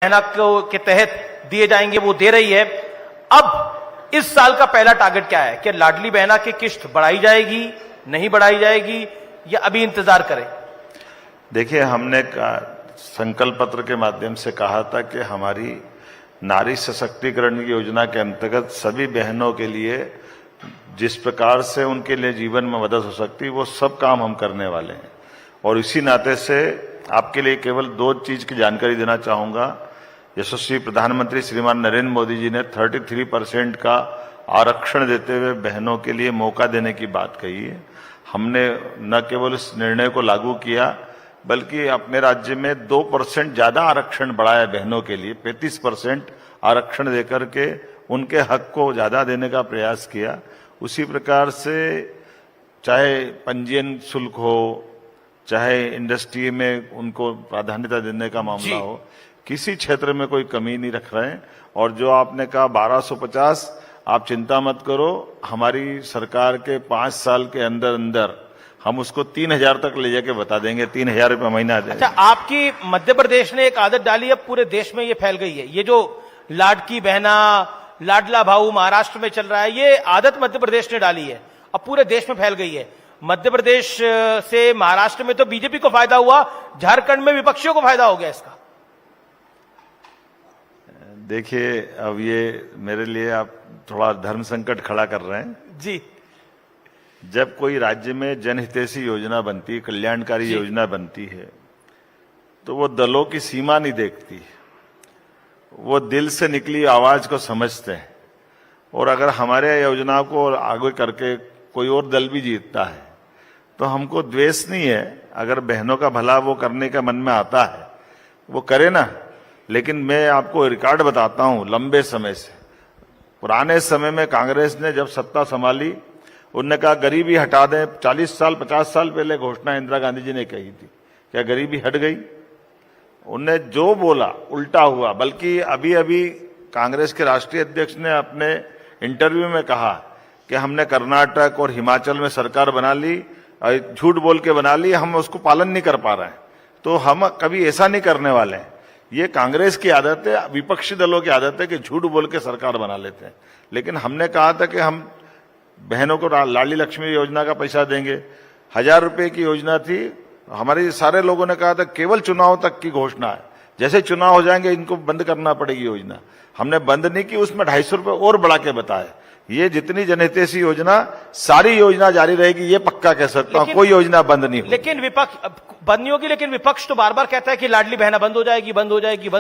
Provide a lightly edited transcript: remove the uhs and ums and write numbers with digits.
बहना के तहत दिए जाएंगे वो दे रही है। अब इस साल का पहला टारगेट क्या है कि लाडली बहना की किश्त बढ़ाई जाएगी, नहीं बढ़ाई जाएगी, या अभी इंतजार करें? देखिए, हमने संकल्प पत्र के माध्यम से कहा था कि हमारी नारी सशक्तिकरण की योजना के अंतर्गत सभी बहनों के लिए जिस प्रकार से उनके लिए जीवन में मदद हो सकती वो सब काम हम करने वाले हैं। और इसी नाते से आपके लिए केवल 2 चीज की जानकारी देना चाहूंगा। यशस्वी प्रधानमंत्री श्रीमान नरेंद्र मोदी जी ने 33% का आरक्षण देते हुए बहनों के लिए मौका देने की बात कही है। हमने न केवल इस निर्णय को लागू किया बल्कि अपने राज्य में 2% ज्यादा आरक्षण बढ़ाया बहनों के लिए, 35% आरक्षण देकर के उनके हक को ज्यादा देने का प्रयास किया। उसी प्रकार से चाहे पंजीयन शुल्क हो, चाहे इंडस्ट्री में उनको प्राधान्यता देने का मामला हो, किसी क्षेत्र में कोई कमी नहीं रख रहे हैं। और जो आपने कहा 1250, आप चिंता मत करो, हमारी सरकार के 5 साल के अंदर अंदर हम उसको 3000 तक ले जाके बता देंगे, 3000 रुपये महीना देंगे। अच्छा, आपकी मध्य प्रदेश ने एक आदत डाली है, पूरे देश में ये फैल गई है, ये जो लाडकी बहना, लाडला भाऊ महाराष्ट्र में चल रहा है, ये आदत मध्य प्रदेश ने डाली है, अब पूरे देश में फैल गई है। मध्य प्रदेश से महाराष्ट्र में तो बीजेपी को फायदा हुआ, झारखंड में विपक्षियों को फायदा हो गया इसका। देखिए, अब ये मेरे लिए आप थोड़ा धर्म संकट खड़ा कर रहे हैं जी। जब कोई राज्य में जनहितैषी योजना बनती है, कल्याणकारी योजना बनती है, तो वो दलों की सीमा नहीं देखती, वो दिल से निकली आवाज को समझते हैं। और अगर हमारे योजना को आगे करके कोई और दल भी जीतता है तो हमको द्वेष नहीं है। अगर बहनों का भला वो करने का मन में आता है वो करे ना। लेकिन मैं आपको रिकॉर्ड बताता हूं, लंबे समय से, पुराने समय में कांग्रेस ने जब सत्ता संभाली, उन्होंने कहा गरीबी हटा दें। 40 साल 50 साल पहले घोषणा इंदिरा गांधी जी ने कही थी। क्या गरीबी हट गई? उन्होंने जो बोला उल्टा हुआ। बल्कि अभी अभी कांग्रेस के राष्ट्रीय अध्यक्ष ने अपने इंटरव्यू में कहा कि हमने कर्नाटक और हिमाचल में सरकार बना ली, झूठ बोल के बना ली, हम उसको पालन नहीं कर पा रहे हैं। तो हम कभी ऐसा नहीं करने वाले हैं। ये कांग्रेस की आदत है, विपक्षी दलों की आदत है कि झूठ बोल के सरकार बना लेते हैं। लेकिन हमने कहा था कि हम बहनों को लाडली लक्ष्मी योजना का पैसा देंगे। 1000 रुपए की योजना थी। हमारे सारे लोगों ने कहा था केवल चुनाव तक की घोषणा है, जैसे चुनाव हो जाएंगे इनको बंद करना पड़ेगी योजना। हमने बंद नहीं की, उसमें 250 रुपए और बढ़ा के बताया। ये जितनी जनहितैषी योजना, सारी योजना जारी रहेगी, ये पक्का कह सकता हूं। कोई योजना बंद नहीं होगी। लेकिन विपक्ष बंद नहीं होगी, लेकिन विपक्ष तो बार बार कहता है कि लाडली बहना बंद हो जाएगी, बंद हो जाएगी, बंद